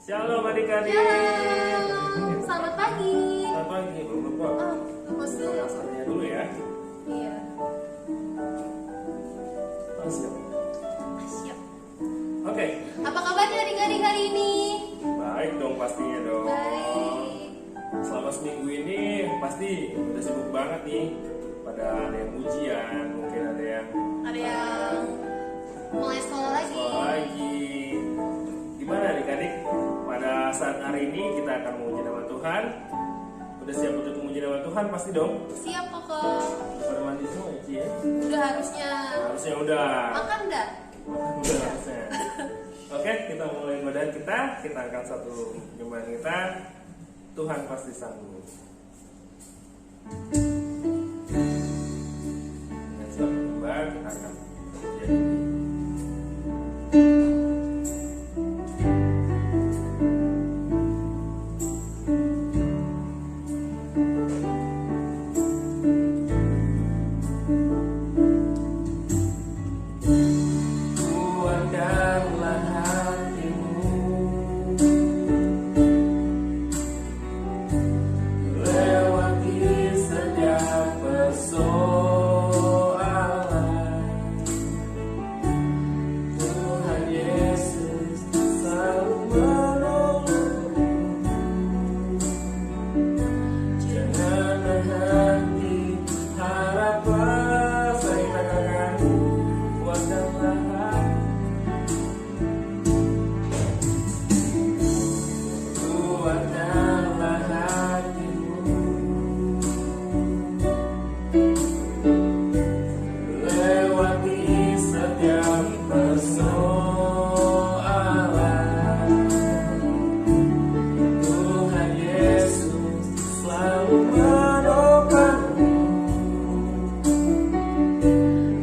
Shalom adik-adik. Shalom, selamat pagi. Selamat pagi, belum lupa. Lepas dulu. Rasanya dulu ya. Iya. Siap. Siap. Oke. Apa kabarnya adik-adik hari ini? Baik dong pastinya dong. Baik. Selama seminggu ini pasti udah sibuk banget nih. Pada ada yang ujian, mungkin ada yang Ada yang mulai sekolah lagi. sekolah lagi. Gimana adik-adik? Pada saat hari ini kita akan memuji nama Tuhan. Udah siap untuk memuji nama Tuhan pasti dong. Siap kok. Pada mandi semua ya Ci ya? Udah harusnya. Harusnya udah. Makan dah. Udah harusnya. Oke, kita mulai ibadah kita. Kita angkat satu nyembahan kita. Tuhan pasti sanggup. Dengan satu nyembahan kita akan menjadi kuatkanlah hatimu, lewati setiap persoalan. Tuhan Yesus selalu menolongmu. Jangan berhenti harapan. Saya katakan kuatkanlah kuatkanlah hatimu, lewati setiap persoalan. Tuhan Yesus selalu menopangmu.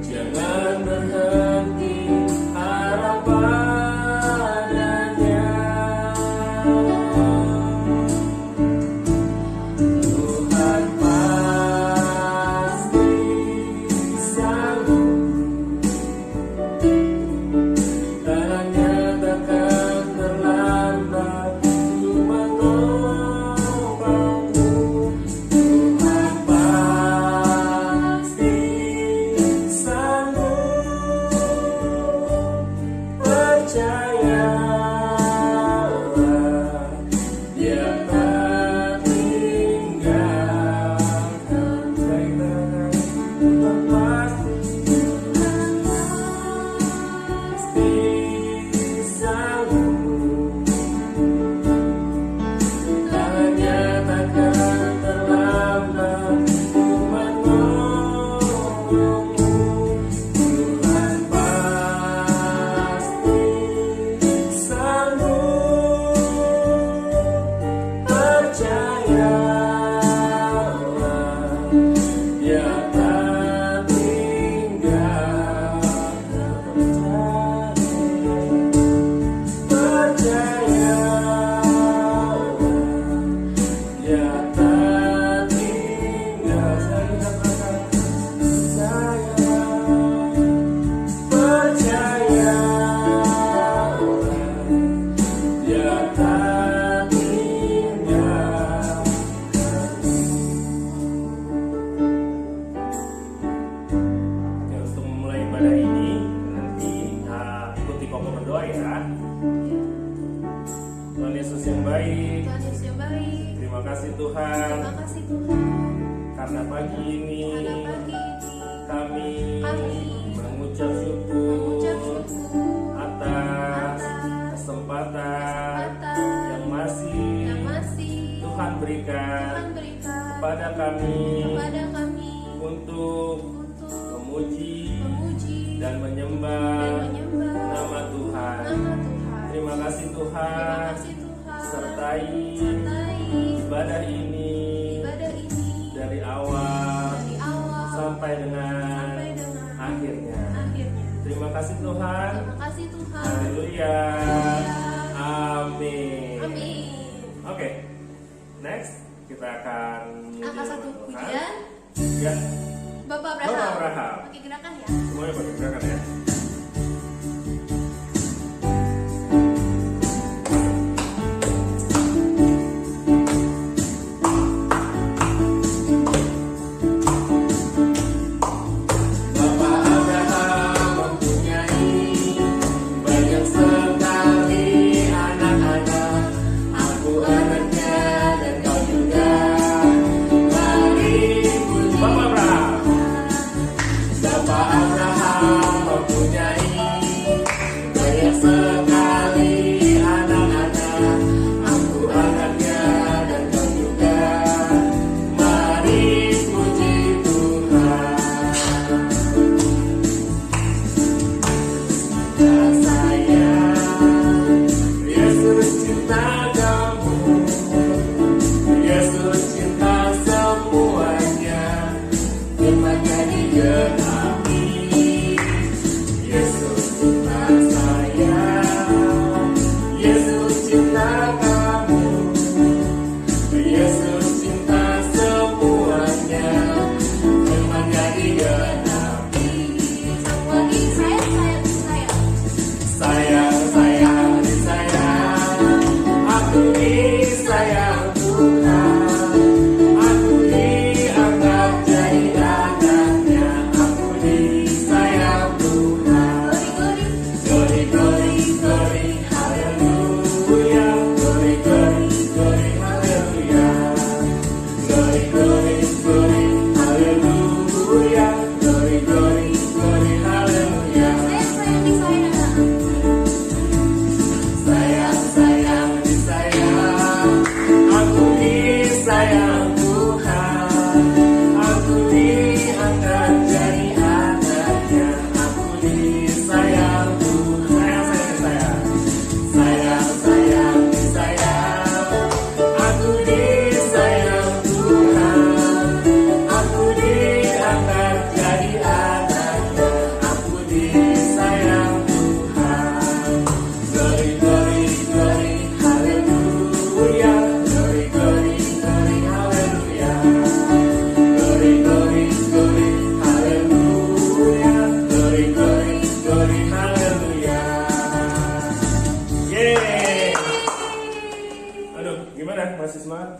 Jangan berhenti harap padanya. Tuhan pasti sanggup. Tangannya takkan terlambat untuk menopangmu. Tuhan pasti sanggup. Percayalah, Dia tak tinggalkan. Tuhan pasti sanggup. Tangannya takkan terlambat untuk menolongmu. Tuhan pasti sanggup. Percayalah, Dia tak tinggalkan. Percayalah, Dia tak tinggalkan. Percayalah, Dia tak tinggalkan. Oke, untuk memulai ibadah ini nanti ikuti Koko berdoa ya. Tuhan Yesus yang baik, Tuhan Yesus yang baik. terima kasih Tuhan Terima kasih Tuhan. karena pagi ini Pada pagi ini kami kami mengucap syukur mengucap syukur atas atas kesempatan kesempatan yang masih yang masih Tuhan berikan Tuhan berikan kepada kami kepada kami untuk untuk memuji memuji dan dan menyembah menyembah nama Tuhan. nama Tuhan. Terima kasih Terima Tuhan, kasih Tuhan. sertai Sertai ibadah ini ibadah ini dari awal dari awal sampai dengan sampai dengan akhirnya. akhirnya. Terima kasih Tuhan. Terima kasih Tuhan. Haleluya. Haleluya. Amin. Amin. Oke. Next kita akan Angka satu pujian Ya, Bapak Bapak Abraham. Abraham. Pakai gerakan ya. Semuanya pakai gerakan ya.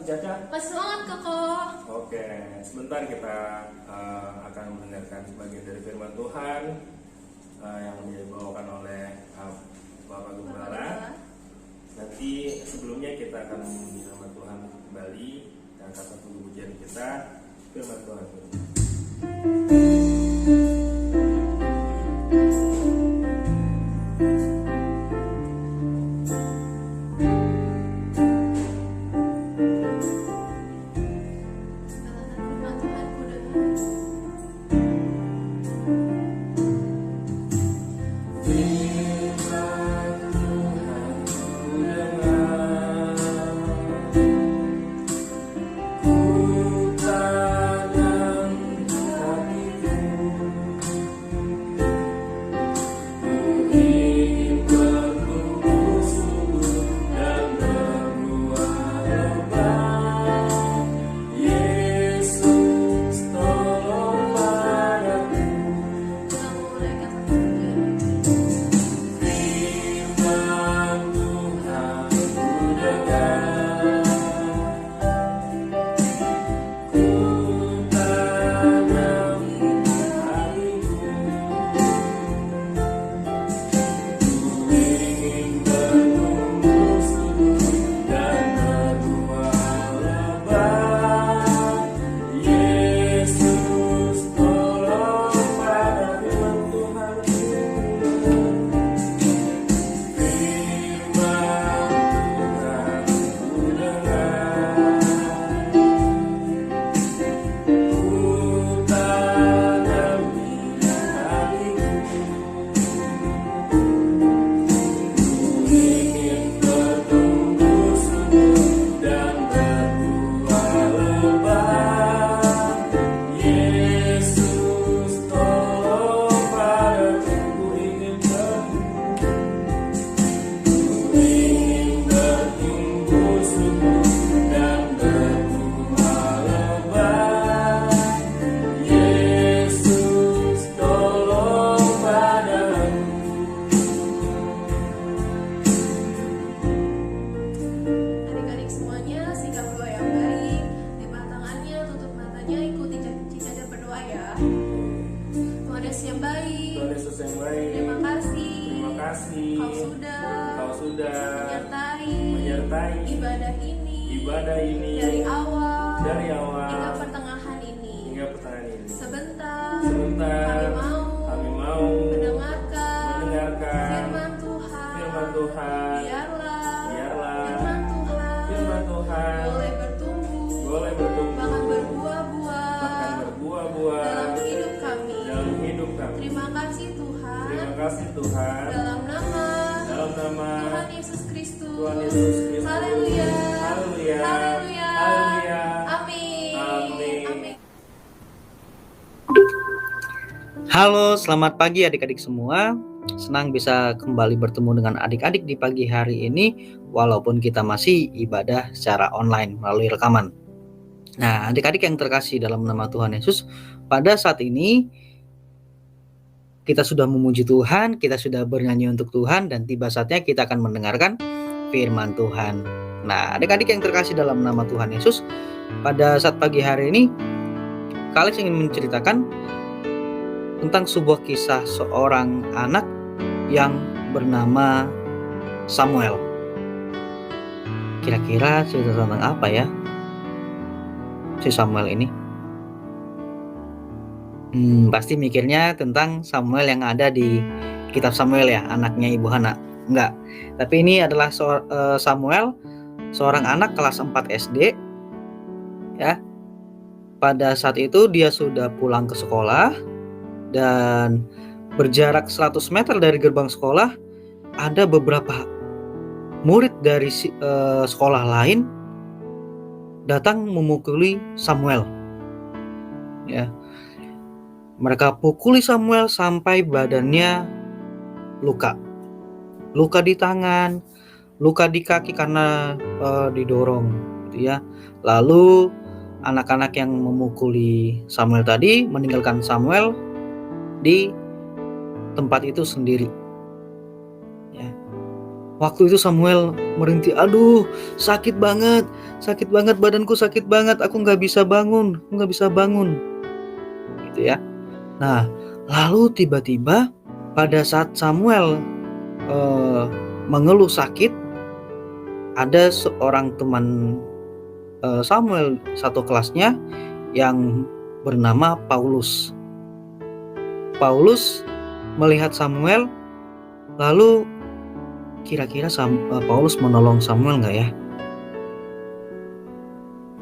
Caca? Masih semangat Koko. Oke, sebentar kita akan mendengarkan sebagian dari firman Tuhan yang dibawakan oleh Bapak Gembala. Nanti sebelumnya kita akan memuji nama Tuhan kembali dan angkat satu pujian kita, firman Tuhan. Ibadah ini dari awal hingga pertengahan ini. Sebentar kami mau mendengarkan firman Tuhan. Biarlah firman Tuhan boleh bertumbuh bahkan berbuah-buah dalam hidup kami. Terima kasih Tuhan. Dalam nama Tuhan Yesus Kristus. Haleluya. Amin. Halo, selamat pagi adik-adik semua. Senang bisa kembali bertemu dengan adik-adik di pagi hari ini, walaupun kita masih ibadah secara online melalui rekaman. Nah, adik-adik yang terkasih dalam nama Tuhan Yesus, pada saat ini kita sudah memuji Tuhan, kita sudah bernyanyi untuk Tuhan, dan tiba saatnya kita akan mendengarkan firman Tuhan. Nah, adik-adik yang terkasih dalam nama Tuhan Yesus, pada saat pagi hari ini, Kalex ingin menceritakan tentang sebuah kisah seorang anak yang bernama Samuel. Kira-kira cerita tentang apa ya si Samuel ini? Pasti mikirnya tentang Samuel yang ada di kitab Samuel ya, anaknya Ibu Hana. Enggak, tapi ini adalah Samuel, seorang anak kelas 4 SD ya. Pada saat itu dia sudah pulang ke sekolah, dan berjarak 100 meter dari gerbang sekolah ada beberapa murid dari sekolah lain datang memukuli Samuel ya. Mereka pukuli Samuel sampai badannya luka di tangan, luka di kaki karena didorong gitu ya. Lalu anak-anak yang memukuli Samuel tadi meninggalkan Samuel di tempat itu sendiri ya. Waktu itu Samuel merintih, aduh sakit banget badanku sakit banget, aku nggak bisa bangun, gitu ya. Nah, lalu tiba-tiba pada saat Samuel mengeluh sakit, ada seorang teman Samuel satu kelasnya yang bernama Paulus. Paulus melihat Samuel, lalu kira-kira Paulus menolong Samuel nggak ya?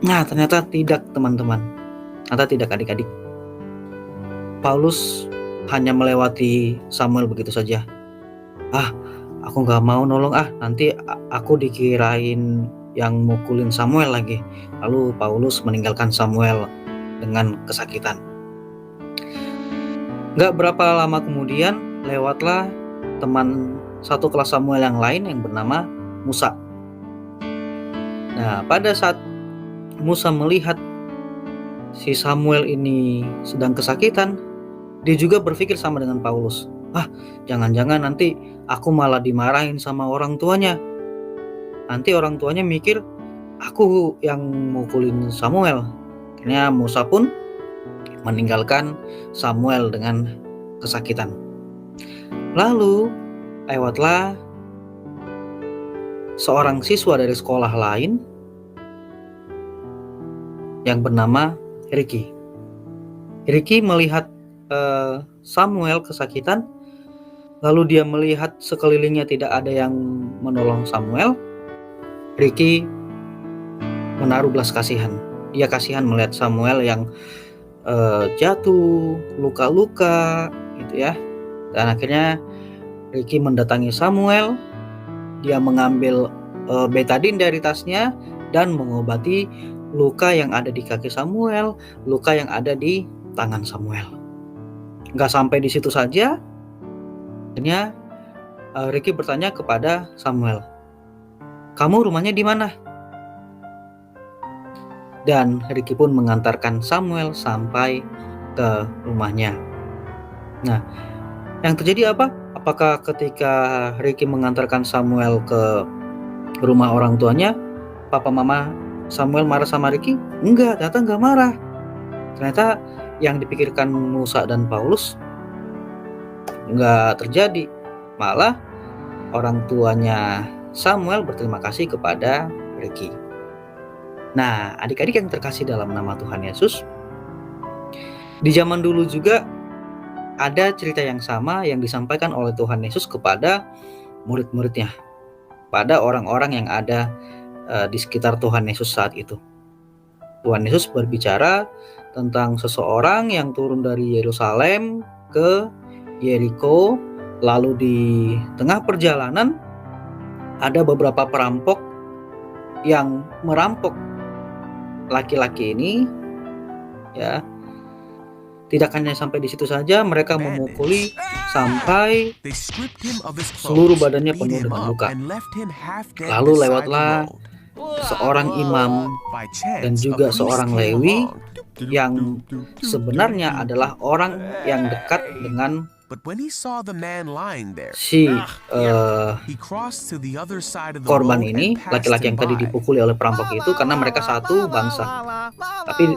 Nah, ternyata tidak teman-teman. Ternyata tidak adik-adik. Paulus hanya melewati Samuel begitu saja. Aku nggak mau nolong nanti aku dikirain yang mukulin Samuel lagi. Lalu Paulus meninggalkan Samuel dengan kesakitan. Nggak berapa lama kemudian lewatlah teman satu kelas Samuel yang lain yang bernama Musa. Nah, pada saat Musa melihat si Samuel ini sedang kesakitan, dia juga berpikir sama dengan Paulus. Jangan-jangan nanti aku malah dimarahin sama orang tuanya. Nanti orang tuanya mikir aku yang mukulin Samuel. Akhirnya Musa pun meninggalkan Samuel dengan kesakitan. Lalu lewatlah seorang siswa dari sekolah lain yang bernama Ricky. Ricky melihat Samuel kesakitan, lalu dia melihat sekelilingnya tidak ada yang menolong Samuel. Ricky menaruh belas kasihan. Dia kasihan melihat Samuel yang jatuh, luka-luka, gitu ya. Dan akhirnya Ricky mendatangi Samuel. Dia mengambil betadin dari tasnya dan mengobati luka yang ada di kaki Samuel, luka yang ada di tangan Samuel. Nggak sampai di situ saja. Akhirnya Ricky bertanya kepada Samuel, "Kamu rumahnya di mana?" Dan Ricky pun mengantarkan Samuel sampai ke rumahnya. Nah, yang terjadi apa? Apakah ketika Ricky mengantarkan Samuel ke rumah orang tuanya, papa mama Samuel marah sama Ricky? Enggak, ternyata enggak marah. Ternyata yang dipikirkan Musa dan Paulus enggak terjadi. Malah orang tuanya Samuel berterima kasih kepada Ricky. Nah, adik-adik yang terkasih dalam nama Tuhan Yesus, di zaman dulu juga ada cerita yang sama yang disampaikan oleh Tuhan Yesus kepada murid-muridnya, pada orang-orang yang ada di sekitar Tuhan Yesus saat itu. Tuhan Yesus berbicara tentang seseorang yang turun dari Yerusalem ke Yeriko, lalu di tengah perjalanan ada beberapa perampok yang merampok laki-laki ini, ya. Tidak hanya sampai di situ saja, mereka memukuli sampai seluruh badannya penuh dengan luka. Lalu lewatlah seorang imam dan juga seorang Lewi yang sebenarnya adalah orang yang dekat dengan si korban ini, laki-laki yang tadi dipukuli oleh perampok itu, karena mereka satu bangsa. Tapi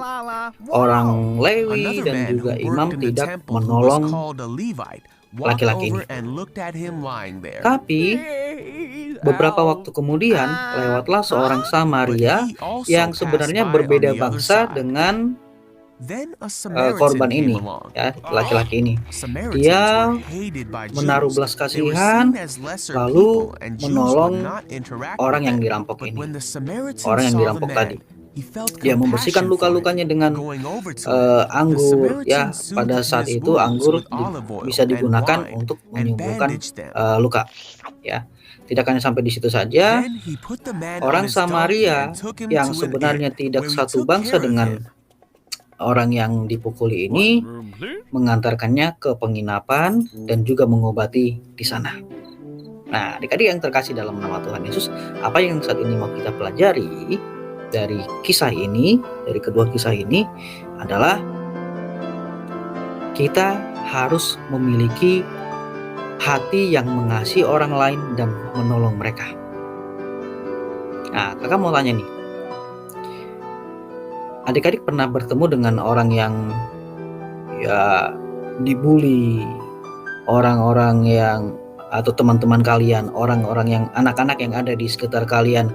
orang Lewi dan juga imam tidak menolong laki-laki ini. Tapi beberapa waktu kemudian lewatlah seorang Samaria yang sebenarnya berbeda bangsa dengan korban ini, ya, laki-laki ini. Dia menaruh belas kasihan lalu menolong orang yang dirampok ini, orang yang dirampok tadi. Dia membersihkan luka-lukanya dengan anggur, ya. Pada saat itu anggur bisa digunakan untuk menyembuhkan luka, ya. Tidak hanya sampai di situ saja, orang Samaria yang sebenarnya tidak satu bangsa dengan orang yang dipukuli ini mengantarkannya ke penginapan dan juga mengobati di sana. Nah, adik-adik yang terkasih dalam nama Tuhan Yesus, apa yang saat ini mau kita pelajari dari kisah ini, dari kedua kisah ini adalah kita harus memiliki hati yang mengasihi orang lain dan menolong mereka. Nah, kakak mau tanya nih, adik-adik pernah bertemu dengan orang yang ya dibully, orang-orang yang atau teman-teman kalian, orang-orang yang anak-anak yang ada di sekitar kalian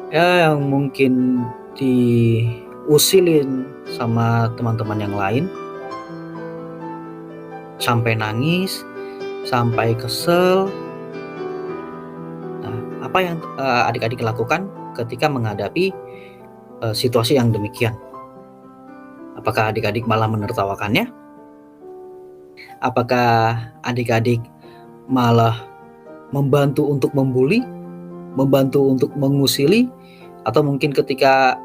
ya yang mungkin diusilin sama teman-teman yang lain sampai nangis, sampai kesel. Nah, apa yang adik-adik lakukan ketika menghadapi situasi yang demikian? Apakah adik-adik malah menertawakannya? Apakah adik-adik malah membantu untuk membuli, membantu untuk mengusili, atau mungkin ketika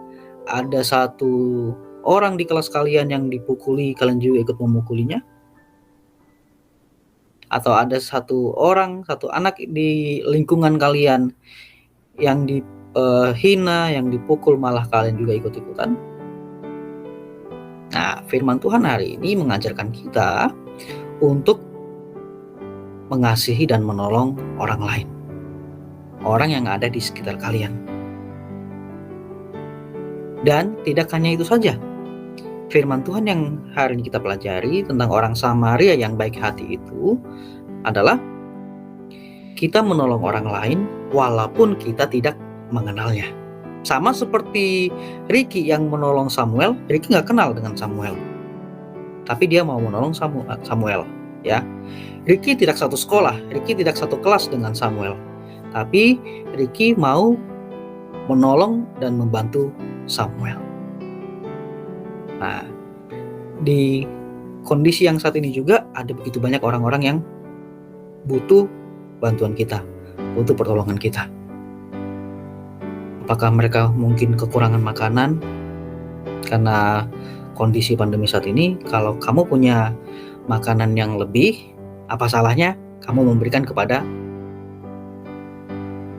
ada satu orang di kelas kalian yang dipukuli, kalian juga ikut memukulinya? Atau ada satu orang, satu anak di lingkungan kalian yang dihina, yang dipukul, malah kalian juga ikut-ikutan? Nah, firman Tuhan hari ini mengajarkan kita untuk mengasihi dan menolong orang lain, orang yang ada di sekitar kalian. Dan tidak hanya itu saja, firman Tuhan yang hari ini kita pelajari tentang orang Samaria yang baik hati itu adalah kita menolong orang lain walaupun kita tidak mengenalnya. Sama seperti Ricky yang menolong Samuel. Ricky nggak kenal dengan Samuel, tapi dia mau menolong Samuel, ya. Ricky tidak satu sekolah, Ricky tidak satu kelas dengan Samuel, tapi Ricky mau menolong dan membantu Samuel. Nah, di kondisi yang saat ini juga ada begitu banyak orang-orang yang butuh bantuan kita, butuh pertolongan kita. Apakah mereka mungkin kekurangan makanan karena kondisi pandemi saat ini? Kalau kamu punya makanan yang lebih, apa salahnya kamu memberikan kepada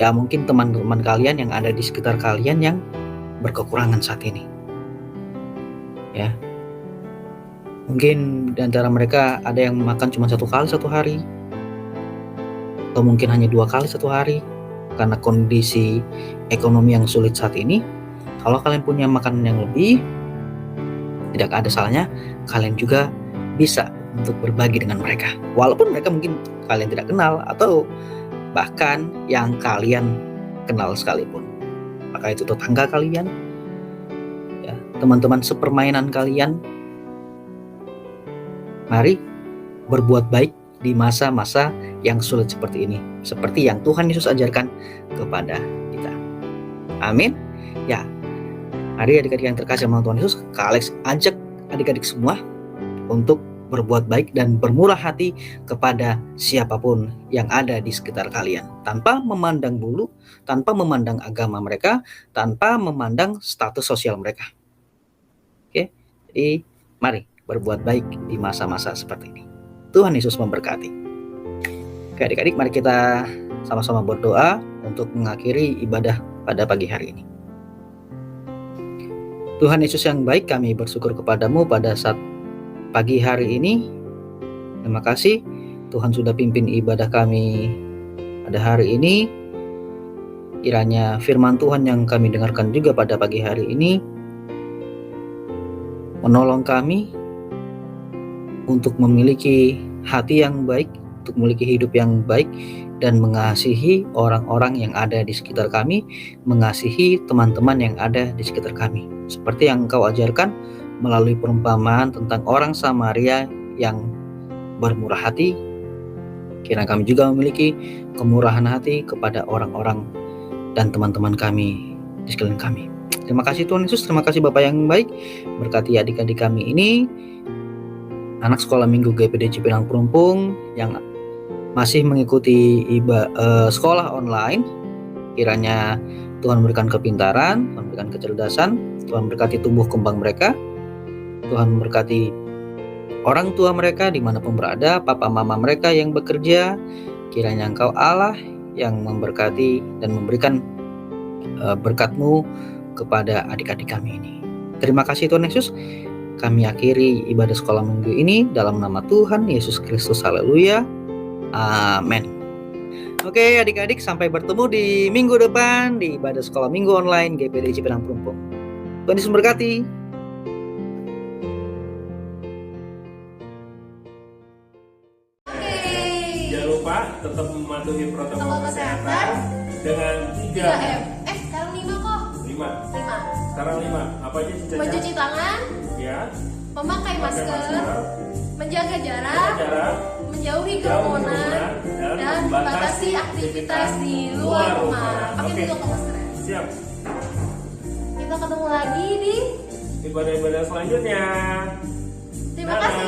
ya mungkin teman-teman kalian yang ada di sekitar kalian yang berkekurangan saat ini, ya. Mungkin di antara mereka ada yang makan cuma 1 kali satu hari, atau mungkin hanya 2 kali satu hari karena kondisi ekonomi yang sulit saat ini. Kalau kalian punya makanan yang lebih, tidak ada salahnya kalian juga bisa untuk berbagi dengan mereka, walaupun mereka mungkin kalian tidak kenal atau bahkan yang kalian kenal sekalipun. Apakah itu tetangga kalian, ya, teman-teman sepermainan kalian. Mari berbuat baik di masa-masa yang sulit seperti ini, seperti yang Tuhan Yesus ajarkan kepada kita. Amin. Ya, mari adik-adik yang terkasih sama Tuhan Yesus, Kak Alex ajak adik-adik semua untuk berbuat baik dan bermurah hati kepada siapapun yang ada di sekitar kalian, tanpa memandang bulu, tanpa memandang agama mereka, tanpa memandang status sosial mereka. Oke, jadi mari berbuat baik di masa-masa seperti ini. Tuhan Yesus memberkati. Oke adik-adik, mari kita sama-sama berdoa untuk mengakhiri ibadah pada pagi hari ini. Tuhan Yesus yang baik, kami bersyukur kepadamu pada saat pagi hari ini. Terima kasih Tuhan sudah pimpin ibadah kami pada hari ini. Kiranya firman Tuhan yang kami dengarkan juga pada pagi hari ini menolong kami untuk memiliki hati yang baik, untuk memiliki hidup yang baik, dan mengasihi orang-orang yang ada di sekitar kami, mengasihi teman-teman yang ada di sekitar kami. Seperti yang Engkau ajarkan melalui perumpamaan tentang orang Samaria yang bermurah hati, kiranya kami juga memiliki kemurahan hati kepada orang-orang dan teman-teman kami di sekeliling kami. Terima kasih Tuhan Yesus, terima kasih Bapak yang baik. Berkati adik-adik kami ini, anak sekolah minggu GPD Cipinang Perumpung yang masih mengikuti sekolah online. Kiranya Tuhan memberikan kepintaran, Tuhan memberikan kecerdasan, Tuhan berkati tumbuh kembang mereka, Tuhan memberkati orang tua mereka dimanapun berada, papa mama mereka yang bekerja. Kiranya Engkau Allah yang memberkati dan memberikan berkat-Mu kepada adik-adik kami ini. Terima kasih Tuhan Yesus. Kami akhiri ibadah sekolah minggu ini dalam nama Tuhan Yesus Kristus. Haleluya. Amin. Oke adik-adik, sampai bertemu di minggu depan di ibadah sekolah minggu online GPD Cipinang Pelumpung. Tuhan Yesus memberkati. Jangan lupa tetap mematuhi protokol kesehatan dengan 3M. Sekarang 5 kok. 5. 5. Sekarang 5. Apa aja cicanya? Mencuci tangan, Ya. memakai masker, menjaga jarak, menjauhi jauh kerumunan, dan membatasi aktivitas di luar rumah. Pakai Oke. juga masker. Siap. Kita ketemu lagi di Ibadah-ibadah selanjutnya. Terima kasih.